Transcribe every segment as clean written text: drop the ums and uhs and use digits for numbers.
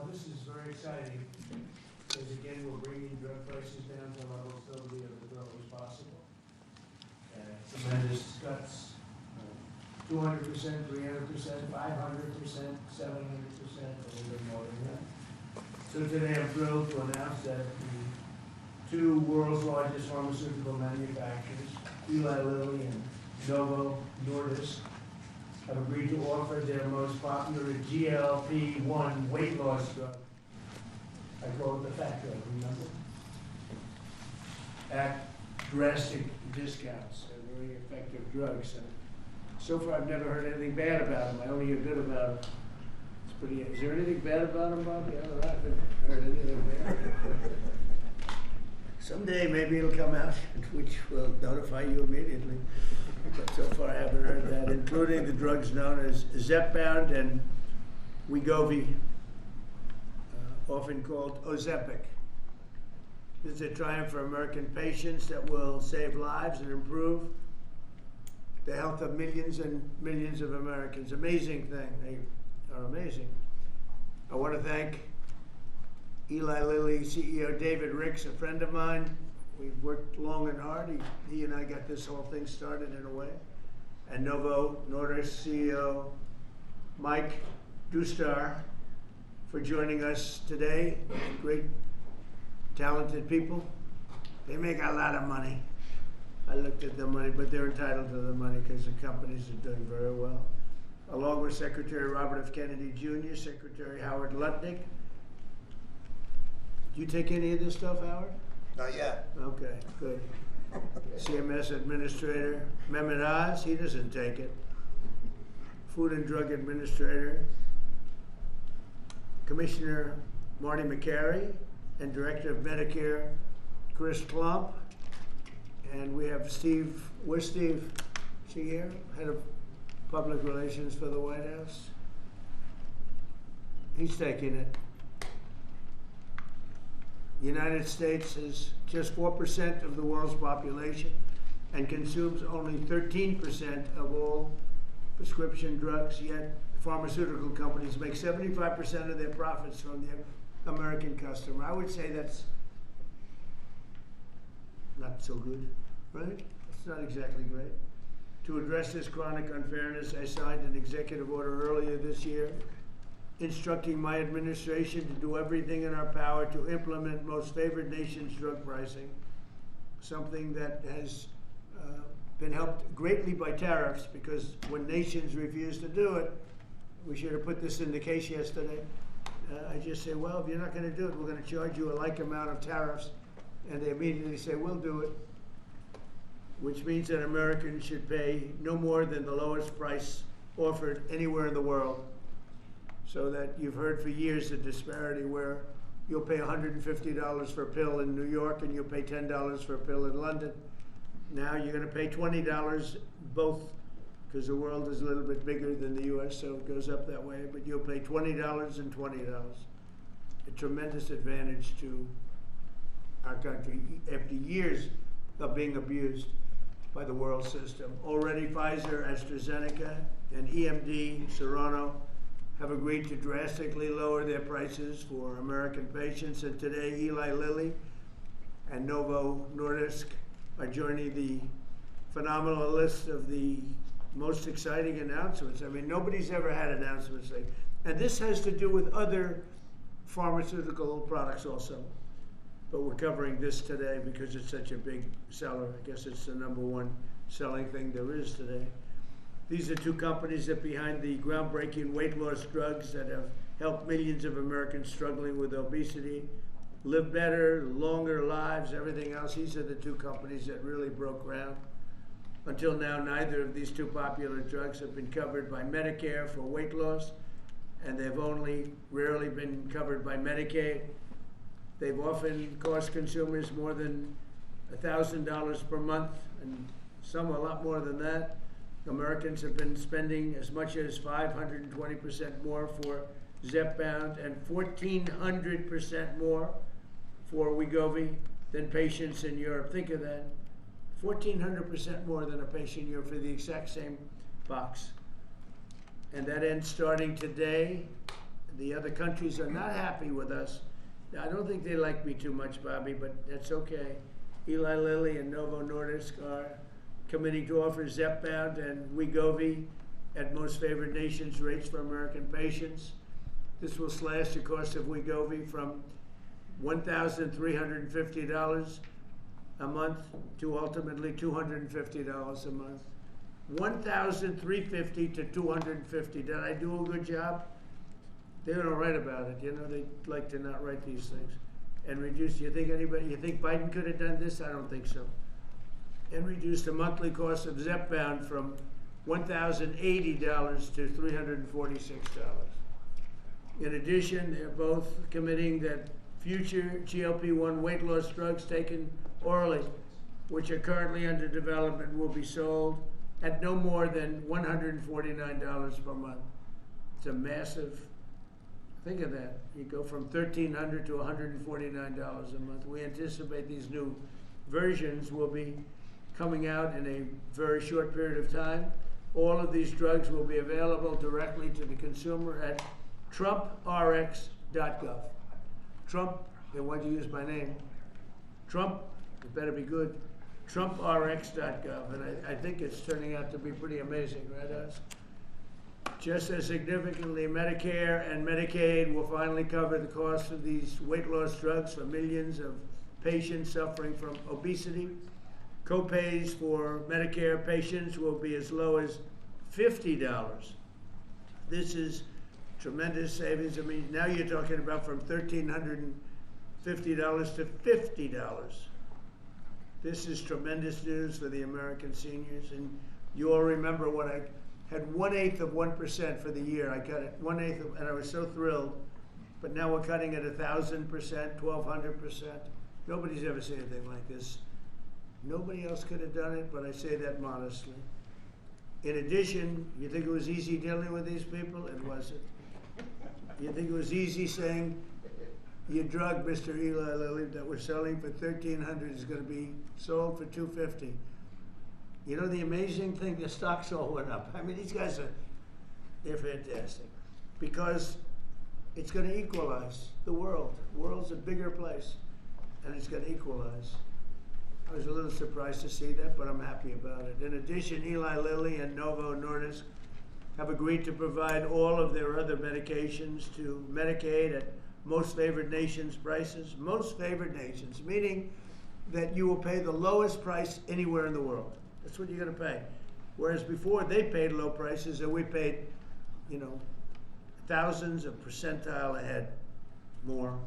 Well, this is very exciting, because again, we're bringing drug prices down to levels that will be as low as possible. Tremendous cuts, 200%, 300%, 500%, 700%, a little bit more than that. So today I'm thrilled to announce that the two world's largest pharmaceutical manufacturers, Eli Lilly and Novo Nordisk, have agreed to offer their most popular GLP-1 weight loss drug. I call it the fat drug, remember? At drastic discounts. They're very effective drugs. And so far, I've never heard anything bad about them. I only hear good about them. It's pretty. Is there anything bad about them, Bobby? I don't know. I haven't heard anything bad. Someday, maybe it'll come out, which will notify you immediately. But so far, I haven't heard that, including the drugs known as Zepbound and Wegovy, often called Ozempic. This is a triumph for American patients that will save lives and improve the health of millions and millions of Americans. Amazing thing. They are amazing. I want to thank Eli Lilly CEO David Ricks, a friend of mine. We've worked long and hard. He and I got this whole thing started in a way. And Novo Nordisk CEO Mike Dustar for joining us today. Great, talented people. They make a lot of money. I looked at the money, but they're entitled to the money because the companies are doing very well. Along with Secretary Robert F. Kennedy Jr., Secretary Howard Lutnick. Do you take any of this stuff, Howard? Not yet. Okay, good. CMS Administrator Mehmet Oz, he doesn't take it. Food and Drug Administrator Commissioner Marty McCary, and Director of Medicare Chris Klump. And we have Steve. Where's Steve? Is he here? Head of Public Relations for the White House. He's taking it. The United States is just 4% of the world's population and consumes only 13% of all prescription drugs, yet pharmaceutical companies make 75% of their profits from the American customer. I would say that's not so good, right? It's not exactly great. To address this chronic unfairness, I signed an executive order earlier this year instructing my administration to do everything in our power to implement most favored nations drug pricing, something that has been helped greatly by tariffs, because when nations refuse to do it, we should have put this in the case yesterday. I just say, well, if you're not going to do it, we're going to charge you a like amount of tariffs. And they immediately say, we'll do it, which means that Americans should pay no more than the lowest price offered anywhere in the world. So that you've heard for years the disparity where you'll pay $150 for a pill in New York and you'll pay $10 for a pill in London. Now you're going to pay $20 both, because the world is a little bit bigger than the U.S., so it goes up that way, but you'll pay $20 and $20. A tremendous advantage to our country after years of being abused by the world system. Already Pfizer, AstraZeneca, and EMD, Serrano, have agreed to drastically lower their prices for American patients. And today, Eli Lilly and Novo Nordisk are joining the phenomenal list of the most exciting announcements. I mean, nobody's ever had announcements like, and this has to do with other pharmaceutical products also. But we're covering this today because it's such a big seller. I guess it's the #1 selling thing there is today. These are two companies that behind the groundbreaking weight loss drugs that have helped millions of Americans struggling with obesity live better, longer lives, everything else. These are the two companies that really broke ground. Until now, neither of these two popular drugs have been covered by Medicare for weight loss, and they've only rarely been covered by Medicaid. They've often cost consumers more than $1,000 per month, and some a lot more than that. Americans have been spending as much as 520% more for Zepbound and 1,400% more for Wegovy than patients in Europe. Think of that. 1,400% more than a patient in Europe for the exact same box. And that ends starting today. The other countries are not happy with us. I don't think they like me too much, Bobby, but that's okay. Eli Lilly and Novo Nordisk are committing to offer Zepbound and Wegovy at most favored nations rates for American patients. This will slash the cost of Wegovy from $1,350 a month to ultimately $250 a month. $1,350 to $250. Did I do a good job? They don't write about it. You know, they like to not write these things. And reduce, you think Biden could have done this? I don't think so. And reduce the monthly cost of Zepbound from $1,080 to $346. In addition, they're both committing that future GLP-1 weight loss drugs taken orally, which are currently under development, will be sold at no more than $149 per month. It's a massive, think of that. You go from $1,300 to $149 a month. We anticipate these new versions will be coming out in a very short period of time. All of these drugs will be available directly to the consumer at TrumpRX.gov. Trump, and why'd you use my name? Trump, it better be good. TrumpRX.gov, and I think it's turning out to be pretty amazing, right, us? Just as significantly, Medicare and Medicaid will finally cover the cost of these weight loss drugs for millions of patients suffering from obesity. Co-pays for Medicare patients will be as low as $50. This is tremendous savings. I mean, now you're talking about from $1,350 to $50. This is tremendous news for the American seniors. And you all remember when I had 1/8 of 1% for the year. I cut it 1/8, and I was so thrilled. But now we're cutting it 1,000%, 1,200%. Nobody's ever seen anything like this. Nobody else could have done it, but I say that modestly. In addition, you think it was easy dealing with these people? It wasn't. You think it was easy saying your drug, Mr. Eli Lilly, that we're selling for $1,300 is going to be sold for $250. You know the amazing thing, the stocks all went up. I mean, these guys they're fantastic. Because it's going to equalize the world. The world's a bigger place, and it's going to equalize. I was a little surprised to see that, but I'm happy about it. In addition, Eli Lilly and Novo Nordisk have agreed to provide all of their other medications to Medicaid at most favored nations prices. Most favored nations, meaning that you will pay the lowest price anywhere in the world. That's what you're going to pay. Whereas before they paid low prices and we paid, you know, thousands of percentile ahead more.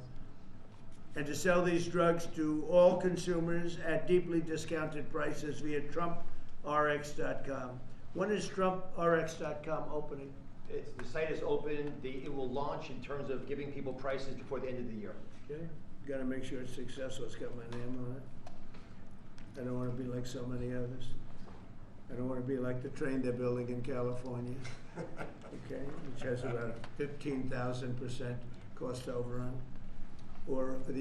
And to sell these drugs to all consumers at deeply discounted prices via TrumpRX.com. When is TrumpRX.com opening? The site is open. It will launch in terms of giving people prices before the end of the year. Okay. Got to make sure it's successful. It's got my name on it. I don't want to be like so many others. I don't want to be like the train they're building in California, okay, which has about a 15,000% cost overrun. Or the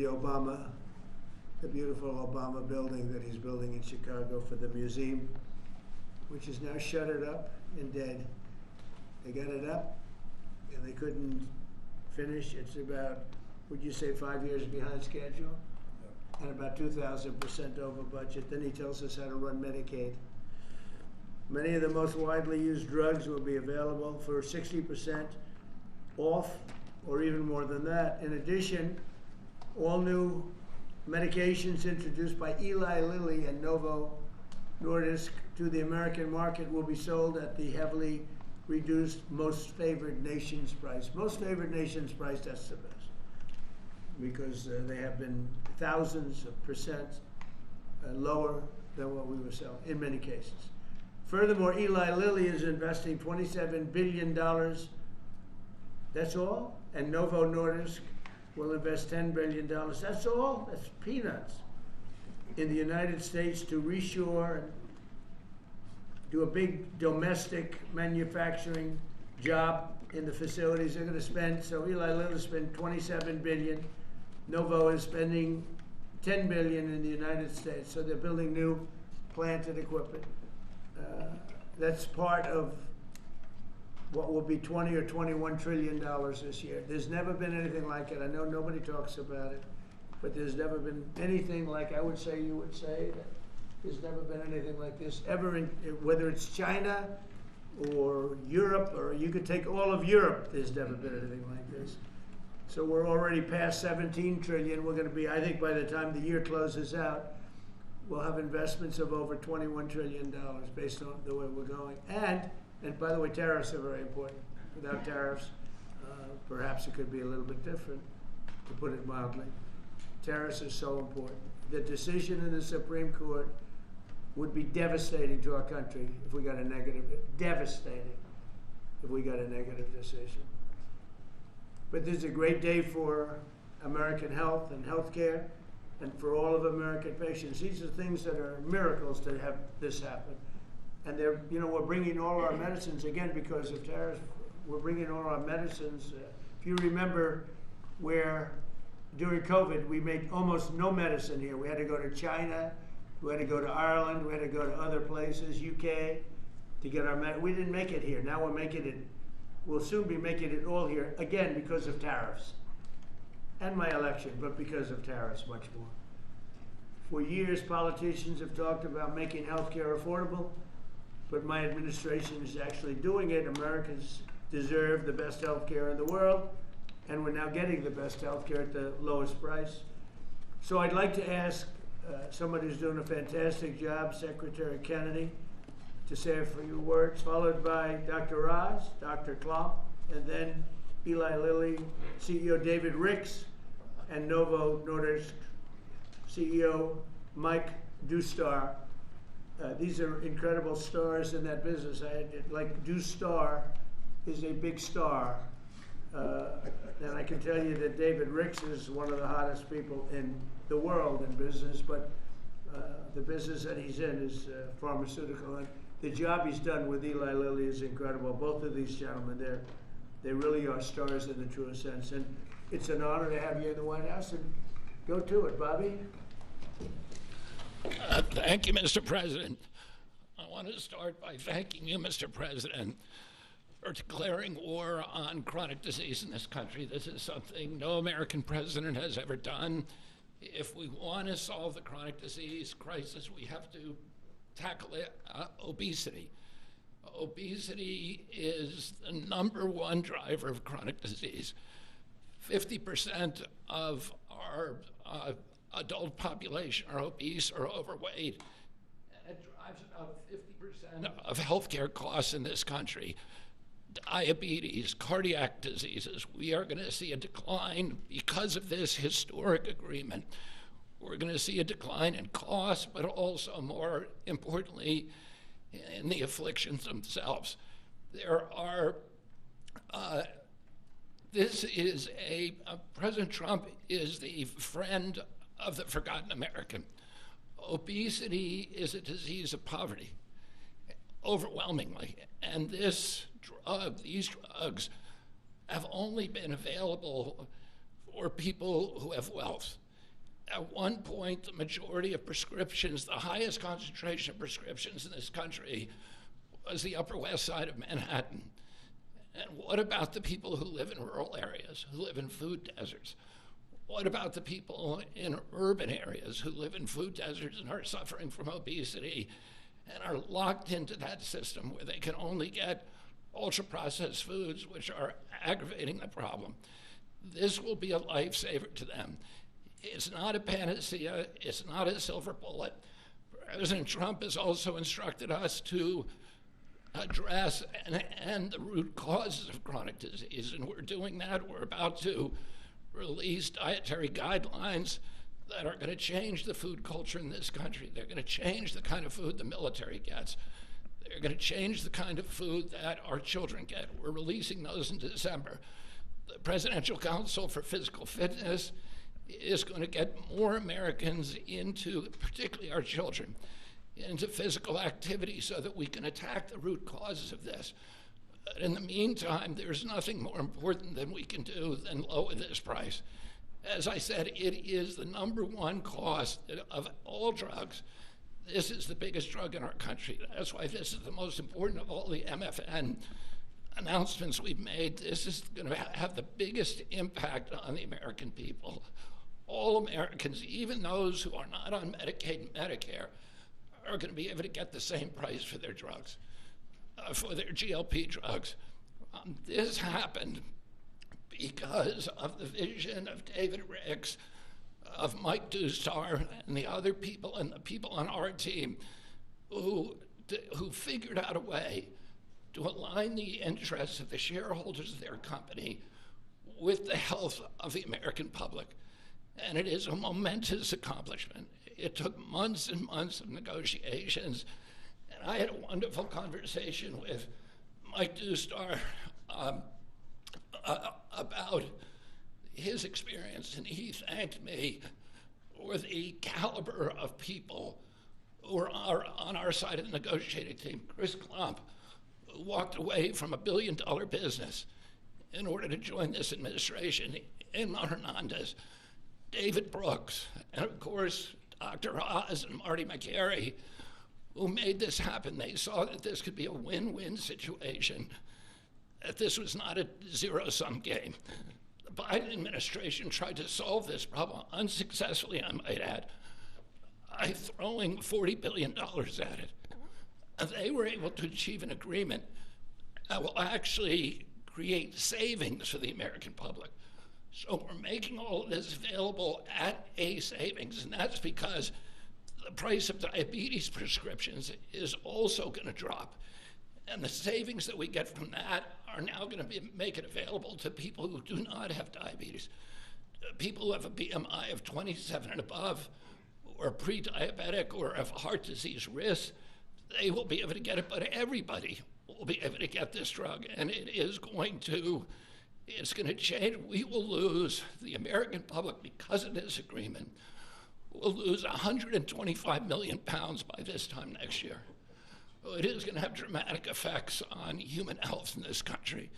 beautiful Obama building that he's building in Chicago for the museum, which is now shuttered up and dead. They got it up, and they couldn't finish. It's about, would you say, 5 years behind schedule? And about 2,000% over budget. Then he tells us how to run Medicaid. Many of the most widely used drugs will be available for 60% off, or even more than that. In addition, all new medications introduced by Eli Lilly and Novo Nordisk to the American market will be sold at the heavily reduced most favored nations price. Most favored nations price, that's the best, because they have been thousands of percent lower than what we were selling in many cases. Furthermore, Eli Lilly is investing $27 billion. That's all? And Novo Nordisk will invest $10 billion. That's all? That's peanuts. In the United States to reshore and do a big domestic manufacturing job in the facilities they're going to spend. So Eli Lilly spent $27 billion. Novo is spending $10 billion in the United States. So they're building new plant and equipment. That's part of what will be 20 or 21 trillion dollars this year. There's never been anything like it. I know nobody talks about it, but there's never been anything like, I would say, you would say, that there's never been anything like this ever, whether it's China or Europe, or you could take all of Europe, there's never been anything like this. So we're already past 17 trillion. We're going to be, I think by the time the year closes out, we'll have investments of over $21 trillion based on the way we're going. And by the way, tariffs are very important. Without tariffs, perhaps it could be a little bit different, to put it mildly. Tariffs are so important. The decision in the Supreme Court would be devastating to our country if we got a negative, devastating if we got a negative decision. But this is a great day for American health and healthcare, and for all of American patients. These are things that are miracles to have this happen. And they're, you know, we're bringing all our medicines, again, because of tariffs, we're bringing all our medicines. If you remember where during COVID, we made almost no medicine here. We had to go to China, we had to go to Ireland, we had to go to other places, UK, to get our medicine. We didn't make it here. Now we're making it, we'll soon be making it all here, again, because of tariffs. And my election, but because of tariffs much more. For years, politicians have talked about making healthcare affordable, but my administration is actually doing it. Americans deserve the best healthcare in the world, and we're now getting the best healthcare at the lowest price. So I'd like to ask somebody who's doing a fantastic job, Secretary Kennedy, to say a few words, followed by Dr. Roz, Dr. Klump, and then Eli Lilly, CEO David Ricks, and Novo Nordisk CEO Mike Dustar. These are incredible stars in that business. Like Dustar is a big star. And I can tell you that David Ricks is one of the hottest people in the world in business, but the business that he's in is pharmaceutical. And the job he's done with Eli Lilly is incredible. Both of these gentlemen, they really are stars in the truest sense. And it's an honor to have you in the White House. And go to it, Bobby. Thank you, Mr. President. I want to start by thanking you, Mr. President, for declaring war on chronic disease in this country. This is something no American president has ever done. If we want to solve the chronic disease crisis, we have to tackle obesity. Obesity is the number 1 driver of chronic disease. 50% of our adult population are obese or overweight, and it drives about 50% of healthcare costs in this country. Diabetes, cardiac diseases, we are going to see a decline because of this historic agreement. We're going to see a decline in costs, but also, more importantly, in the afflictions themselves. There are, President Trump is the friend of the forgotten American. Obesity is a disease of poverty, overwhelmingly, and these drugs have only been available for people who have wealth. At one point, the majority of prescriptions, the highest concentration of prescriptions in this country, was the Upper West Side of Manhattan. And what about the people who live in rural areas, who live in food deserts? What about the people in urban areas who live in food deserts and are suffering from obesity and are locked into that system where they can only get ultra-processed foods, which are aggravating the problem? This will be a lifesaver to them. It's not a panacea. It's not a silver bullet. President Trump has also instructed us to address and end the root causes of chronic disease, and we're doing that. We're about to release dietary guidelines that are going to change the food culture in this country. They're going to change the kind of food the military gets. They're going to change the kind of food that our children get. We're releasing those in December. The Presidential Council for Physical Fitness is going to get more Americans into, particularly our children, into physical activity so that we can attack the root causes of this. But in the meantime, there's nothing more important than we can do than lower this price. As I said, it is the #1 cost of all drugs. This is the biggest drug in our country. That's why this is the most important of all the MFN announcements we've made, this is going to have the biggest impact on the American people. All Americans, even those who are not on Medicaid and Medicare, are going to be able to get the same price for their drugs, for their GLP drugs. This happened because of the vision of David Ricks, of Mike Dustar, and the other people, and the people on our team who figured out a way to align the interests of the shareholders of their company with the health of the American public. And it is a momentous accomplishment. It took months and months of negotiations. And I had a wonderful conversation with Mike Dustar about his experience, and he thanked me for the caliber of people who are on our side of the negotiating team. Chris Klump, who walked away from $1 billion business in order to join this administration, Emma Hernandez, David Brooks, and of course, Dr. Oz and Marty McGarry, who made this happen. They saw that this could be a win-win situation, that this was not a zero-sum game. The Biden administration tried to solve this problem unsuccessfully, I might add, by throwing $40 billion at it. And they were able to achieve an agreement that will actually create savings for the American public. So we're making all of this available at a savings, and that's because the price of diabetes prescriptions is also going to drop. And the savings that we get from that are now going to make it available to people who do not have diabetes, people who have a BMI of 27 and above, or pre-diabetic, or have heart disease risk. They will be able to get it, but everybody will be able to get this drug, and it's going to change. We will lose, the American public, because of this agreement, will lose 125 million pounds by this time next year. It is going to have dramatic effects on human health in this country.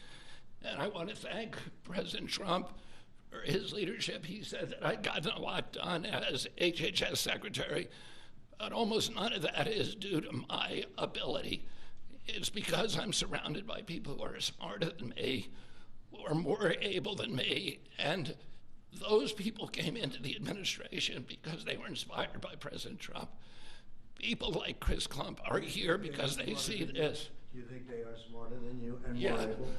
And I want to thank President Trump for his leadership. He said that I'd gotten a lot done as HHS secretary, but almost none of that is due to my ability. It's because I'm surrounded by people who are smarter than me, who are more able than me, and those people came into the administration because they were inspired by President Trump. People like Chris Klump are here because they see this. Do you think they are smarter than you and Yeah. more able?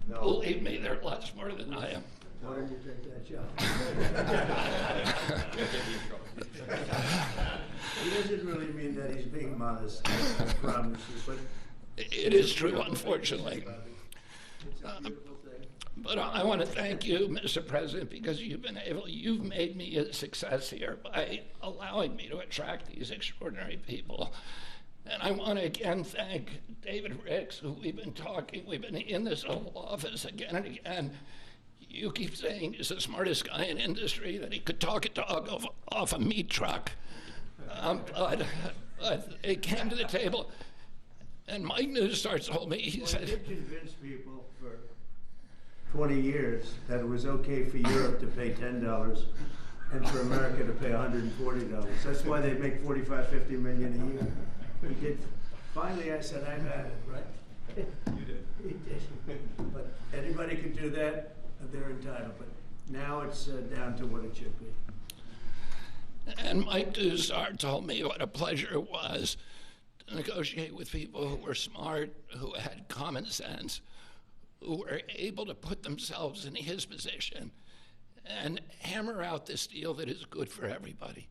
No. Believe me, they're a lot smarter than I am. Why didn't you take that job? He doesn't really mean that he's being modest, I promise you, but It is true, unfortunately. it's a beautiful thing. But I want to thank you, Mr. President, because you've made me a success here by allowing me to attract these extraordinary people. And I want to again thank David Ricks, who we've been in this Oval Office again and again. You keep saying he's the smartest guy in industry, that he could talk a dog off a meat truck. But it came to the table, and Mike Newstar told me, he Well, said, I did convince people for 20 years that it was okay for Europe to pay $10 and for America to pay $140. That's why they make 45, 50 million a year. He did. Finally, I said, I've had it, right? You did. He did. But anybody could do that, they're entitled. But now it's down to what it should be. and Mike Dusar told me what a pleasure it was to negotiate with people who were smart, who had common sense, who were able to put themselves in his position and hammer out this deal that is good for everybody.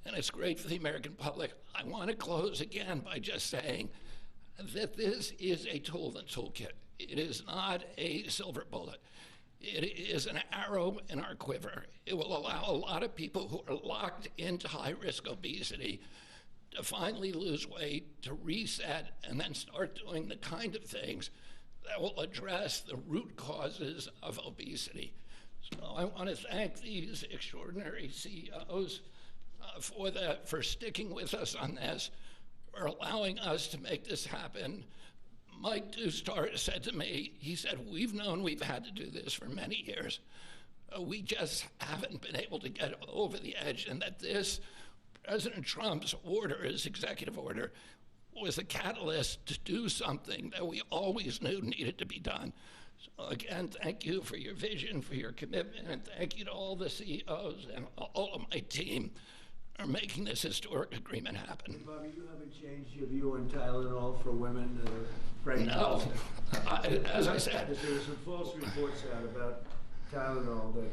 And it's great for the American public. I want to close again by just saying that this is a tool in the toolkit. It is not a silver bullet. It is an arrow in our quiver. It will allow a lot of people who are locked into high-risk obesity to finally lose weight, to reset, and then start doing the kind of things that will address the root causes of obesity. So I want to thank these extraordinary CEOs for sticking with us on this, for allowing us to make this happen. Mike Dustar said to me, he said, we've known we've had to do this for many years. We just haven't been able to get over the edge, and that this, President Trump's order, his executive order, was a catalyst to do something that we always knew needed to be done. So again, thank you for your vision, for your commitment, and thank you to all the CEOs and all of my team for making this historic agreement happen. Bobby, you haven't changed your view on Tylenol for women that are pregnant? No, as I said, Because there were some false reports out about Tylenol that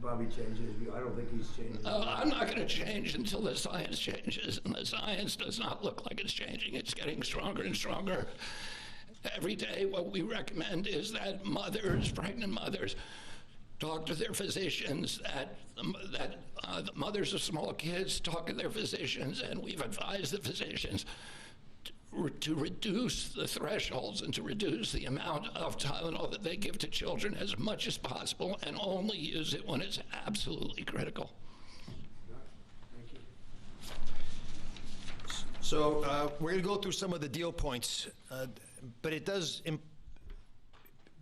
Bobby changed his view. I don't think he's changed. I'm not going to change until the science changes, and the science does not look like it's changing. It's getting stronger and stronger. Every day, what we recommend is that mothers, pregnant mothers, talk to their physicians, that the mothers of small kids talk to their physicians, and we've advised the physicians to reduce the thresholds and to reduce the amount of Tylenol that they give to children as much as possible and only use it when it's absolutely critical. Thank you. So we're going to go through some of the deal points, but it does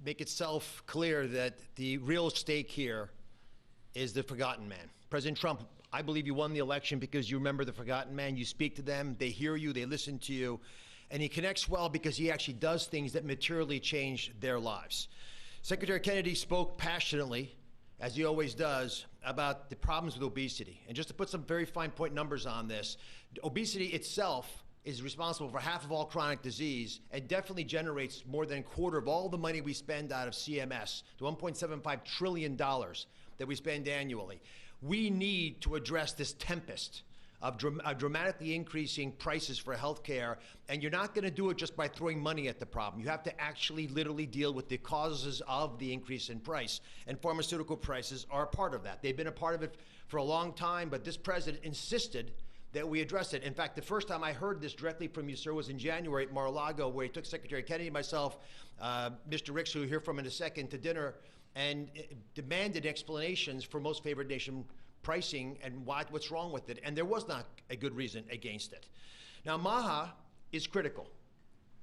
make itself clear that the real stake here is the forgotten man. President Trump, I believe you won the election because you remember the forgotten man. You speak to them, they hear you, they listen to you, and he connects well because he actually does things that materially change their lives. Secretary Kennedy spoke passionately, as he always does, about the problems with obesity. And just to put some very fine point numbers on this, obesity itself is responsible for half of all chronic disease and definitely generates more than a quarter of all the money we spend out of CMS, the $1.75 trillion that we spend annually. We need to address this tempest of dramatically increasing prices for healthcare, and you're not going to do it just by throwing money at the problem. You have to actually literally deal with the causes of the increase in price, and pharmaceutical prices are a part of that. They've been a part of it for a long time, but this president insisted that we address it. In fact, the first time I heard this directly from you, sir, was in January at Mar-a-Lago, where he took Secretary Kennedy, myself, Mr. Ricks, who you'll hear from in a second, to dinner, and demanded explanations for most favored nation pricing and what's wrong with it. And there was not a good reason against it. Now, MAHA is critical.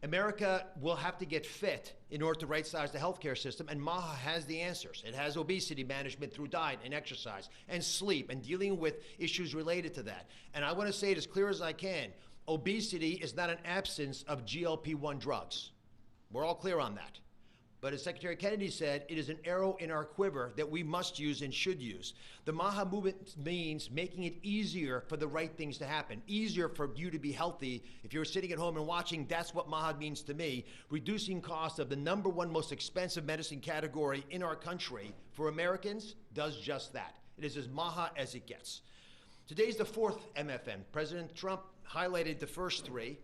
America will have to get fit in order to right-size the healthcare system, and MAHA has the answers. It has obesity management through diet and exercise and sleep and dealing with issues related to that. And I want to say it as clear as I can, obesity is not an absence of GLP-1 drugs. We're all clear on that. But as Secretary Kennedy said, it is an arrow in our quiver that we must use and should use. The MAHA movement means making it easier for the right things to happen, easier for you to be healthy. If you're sitting at home and watching, that's what MAHA means to me. Reducing costs of the #1 most expensive medicine category in our country for Americans does just that. It is as MAHA as it gets. Today's the 4th MFN. President Trump highlighted the first 3.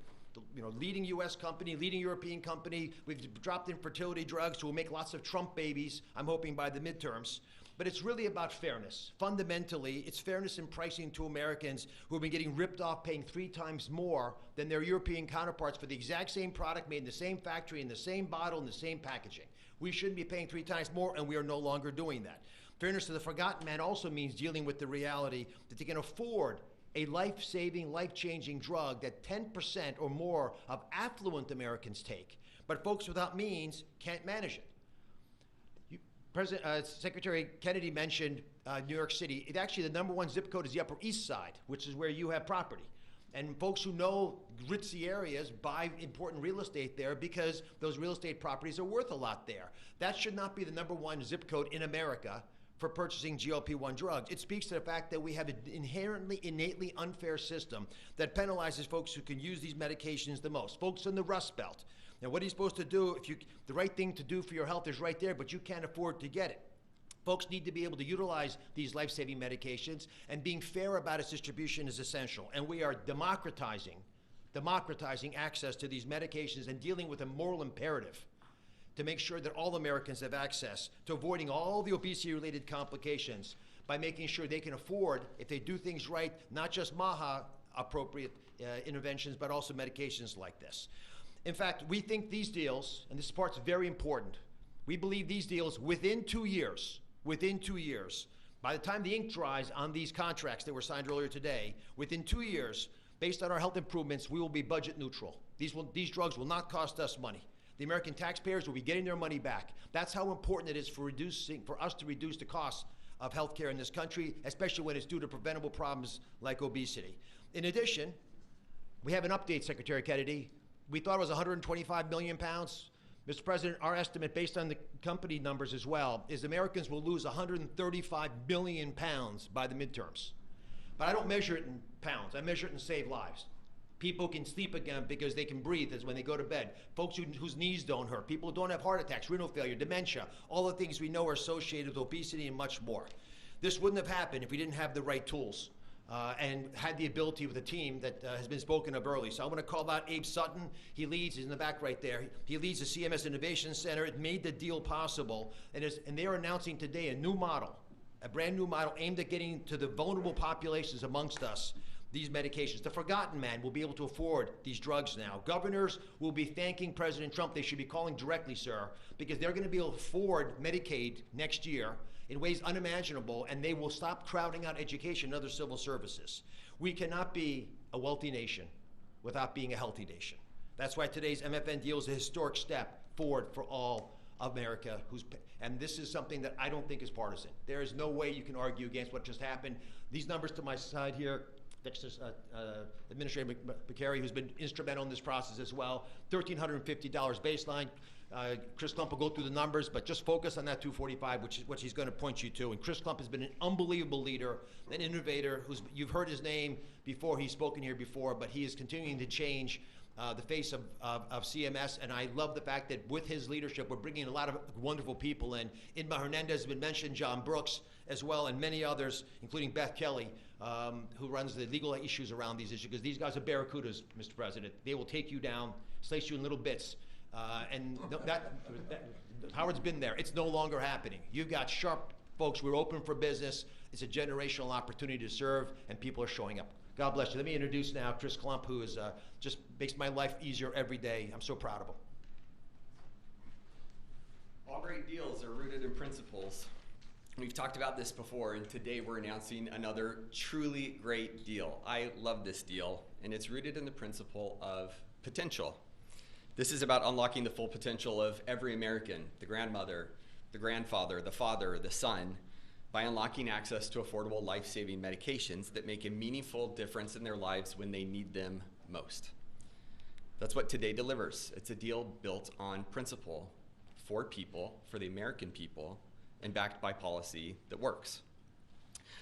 Leading U.S. company, leading European company. We've dropped in fertility drugs, so we'll make lots of Trump babies, I'm hoping, by the midterms. But it's really about fairness. Fundamentally, it's fairness in pricing to Americans who have been getting ripped off, paying 3 times more than their European counterparts for the exact same product made in the same factory, in the same bottle, in the same packaging. We shouldn't be paying 3 times more, and we are no longer doing that. Fairness to the forgotten man also means dealing with the reality that they can afford a life-saving, life-changing drug that 10% or more of affluent Americans take, but folks without means can't manage it. Secretary Kennedy mentioned New York City. Actually, the #1 zip code is the Upper East Side, which is where you have property. And folks who know ritzy areas buy important real estate there because those real estate properties are worth a lot there. That should not be the #1 zip code in America for purchasing GLP-1 drugs. It speaks to the fact that we have an inherently, innately unfair system that penalizes folks who can use these medications the most, folks in the Rust Belt. Now, what are you supposed to do the right thing to do for your health is right there, but you can't afford to get it. Folks need to be able to utilize these life-saving medications, and being fair about its distribution is essential. And we are democratizing access to these medications and dealing with a moral imperative to make sure that all Americans have access to avoiding all the obesity-related complications by making sure they can afford, if they do things right, not just MAHA-appropriate interventions, but also medications like this. In fact, we think these deals, and this part's very important, we believe these deals within 2 years, by the time the ink dries on these contracts that were signed earlier today, within 2 years, based on our health improvements, we will be budget neutral. These drugs will not cost us money. The American taxpayers will be getting their money back. That's how important it is for us to reduce the costs of healthcare in this country, especially when it's due to preventable problems like obesity. In addition, We have an update, Secretary Kennedy. We thought it was 125 million pounds. Mr. President, our estimate, based on the company numbers as well, is Americans will lose 135 billion pounds by the midterms. But I don't measure it in pounds. I measure it in saved lives. People can sleep again because they can breathe as when they go to bed. Folks whose knees don't hurt. People who don't have heart attacks, renal failure, dementia, all the things we know are associated with obesity and much more. This wouldn't have happened if we didn't have the right tools and had the ability with a team that has been spoken of early. So I want to call out Abe Sutton. He's in the back right there. He leads the CMS Innovation Center. It made the deal possible. And they are announcing today a new model, a brand new model aimed at getting to the vulnerable populations amongst us these medications. The forgotten man will be able to afford these drugs now. Governors will be thanking President Trump. They should be calling directly, sir, because they're going to be able to afford Medicaid next year in ways unimaginable, and they will stop crowding out education and other civil services. We cannot be a wealthy nation without being a healthy nation. That's why today's MFN deal is a historic step forward for all of America, and this is something that I don't think is partisan. There is no way you can argue against what just happened. These numbers to my side here, Administrator McCary, who's been instrumental in this process as well, $1,350 baseline. Chris Klump will go through the numbers, but just focus on that 245, which is what he's going to point you to. And Chris Klump has been an unbelievable leader, an innovator. You've heard his name before. He's spoken here before, but he is continuing to change the face of CMS, and I love the fact that with his leadership, we're bringing a lot of wonderful people in. Inma Hernandez has been mentioned, John Brooks as well, and many others, including Beth Kelly, who runs the legal issues around these issues, because these guys are barracudas, Mr. President. They will take you down, slice you in little bits, and Howard's been there. It's no longer happening. You've got sharp folks. We're open for business. It's a generational opportunity to serve, and people are showing up. God bless you. Let me introduce now Chris Klump, who is just makes my life easier every day. I'm so proud of him. All great deals are rooted in principles. We've talked about this before, and today we're announcing another truly great deal. I love this deal, and it's rooted in the principle of potential. This is about unlocking the full potential of every American, the grandmother, the grandfather, the father, the son, by unlocking access to affordable life-saving medications that make a meaningful difference in their lives when they need them most. That's what today delivers. It's a deal built on principle, for people, for the American people, and backed by policy that works.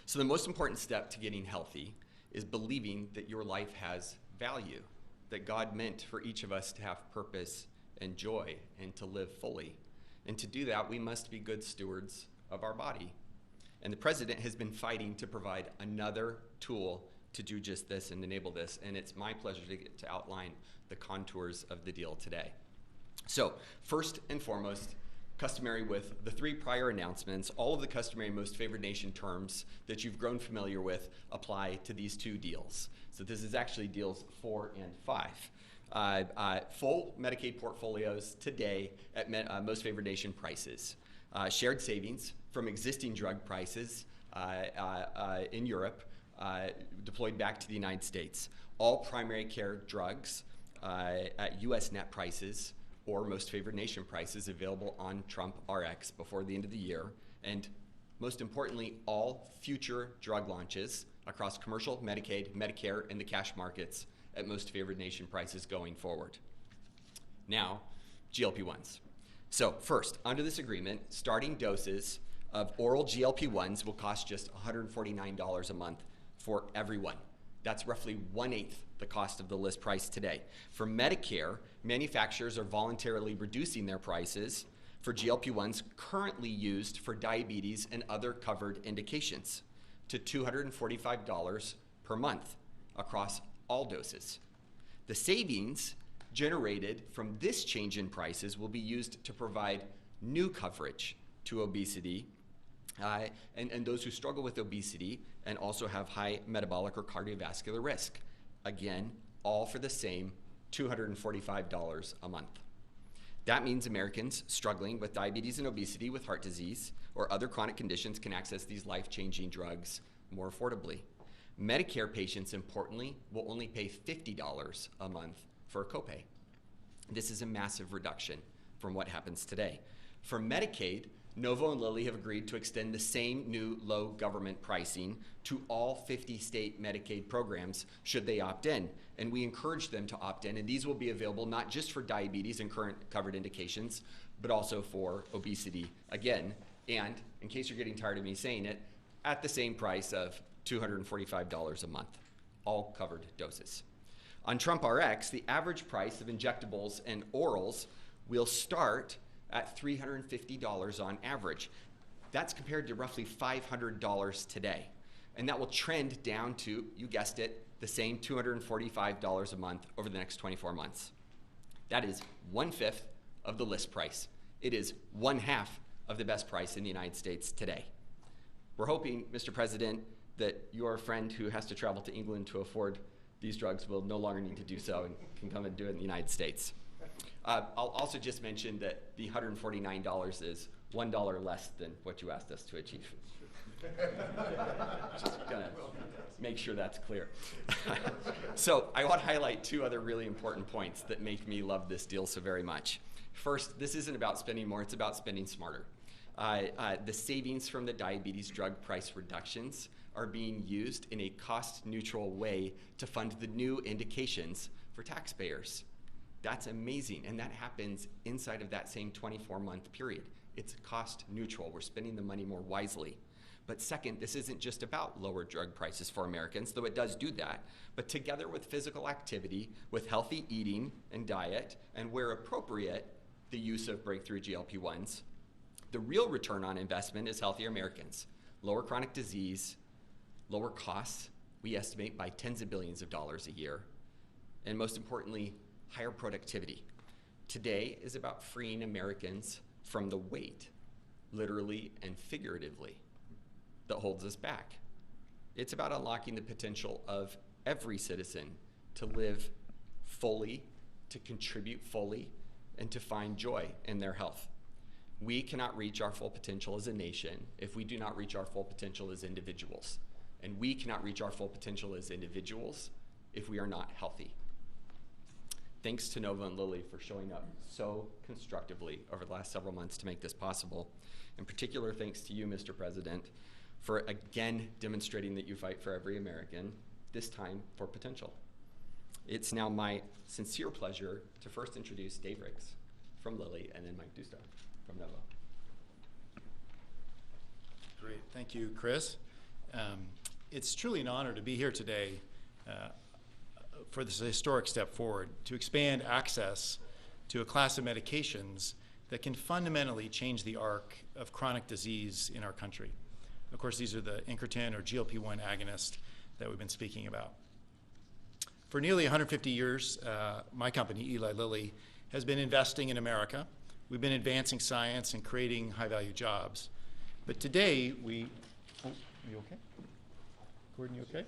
So the most important step to getting healthy is believing that your life has value, that God meant for each of us to have purpose and joy and to live fully. And to do that, we must be good stewards of our body. And the president has been fighting to provide another tool to do just this and enable this. And it's my pleasure to get to outline the contours of the deal today. So first and foremost, customary with the three prior announcements, all of the customary most favored nation terms that you've grown familiar with apply to these two deals. So this is actually deals 4 and 5. Full Medicaid portfolios today at most favored nation prices. Shared savings from existing drug prices in Europe deployed back to the United States. All primary care drugs at US net prices or most favored nation prices available on TrumpRX before the end of the year. And most importantly, all future drug launches across commercial, Medicaid, Medicare, and the cash markets at most favored nation prices going forward. Now, GLP-1s. So first, under this agreement, starting doses of oral GLP-1s will cost just $149 a month for everyone. That's roughly 1/8 the cost of the list price today. For Medicare, manufacturers are voluntarily reducing their prices for GLP-1s currently used for diabetes and other covered indications to $245 per month across all doses. The savings generated from this change in prices will be used to provide new coverage to obesity and those who struggle with obesity and also have high metabolic or cardiovascular risk. Again, all for the same $245 a month. That means Americans struggling with diabetes and obesity, with heart disease, or other chronic conditions can access these life-changing drugs more affordably. Medicare patients, importantly, will only pay $50 a month for a copay. This is a massive reduction from what happens today. For Medicaid, Novo and Lilly have agreed to extend the same new low government pricing to all 50 state Medicaid programs should they opt in. And we encourage them to opt in, and these will be available not just for diabetes and current covered indications, but also for obesity again. And in case you're getting tired of me saying it, at the same price of $245 a month, all covered doses. On TrumpRX, the average price of injectables and orals will start at $350 on average. That's compared to roughly $500 today. And that will trend down to, you guessed it, the same $245 a month over the next 24 months. That is 1/5 of the list price. It is 1/2 of the best price in the United States today. We're hoping, Mr. President, that your friend who has to travel to England to afford these drugs will no longer need to do so and can come and do it in the United States. I'll also just mention that the $149 is $1 less than what you asked us to achieve. Just gonna make sure that's clear. So I want to highlight two other really important points that make me love this deal so very much. First, this isn't about spending more, it's about spending smarter. The savings from the diabetes drug price reductions are being used in a cost-neutral way to fund the new indications for taxpayers. That's amazing, and that happens inside of that same 24-month period. It's cost neutral. We're spending the money more wisely. But second, this isn't just about lower drug prices for Americans, though it does do that, but together with physical activity, with healthy eating and diet, and where appropriate, the use of breakthrough GLP-1s, the real return on investment is healthier Americans, lower chronic disease, lower costs, we estimate by tens of billions of dollars a year, and most importantly, higher productivity. Today is about freeing Americans from the weight, literally and figuratively, that holds us back. It's about unlocking the potential of every citizen to live fully, to contribute fully, and to find joy in their health. We cannot reach our full potential as a nation if we do not reach our full potential as individuals. And we cannot reach our full potential as individuals if we are not healthy. Thanks to Novo and Lilly for showing up so constructively over the last several months to make this possible. In particular, thanks to you, Mr. President, for again demonstrating that you fight for every American, this time for potential. It's now my sincere pleasure to first introduce Dave Ricks from Lilly and then Mike Dusta from Novo. Great, thank you, Chris. It's truly an honor to be here today for this historic step forward to expand access to a class of medications that can fundamentally change the arc of chronic disease in our country. Of course, these are the incretin or GLP-1 agonists that we've been speaking about. For nearly 150 years, my company, Eli Lilly, has been investing in America. We've been advancing science and creating high-value jobs. But today, are you okay? Gordon, you okay?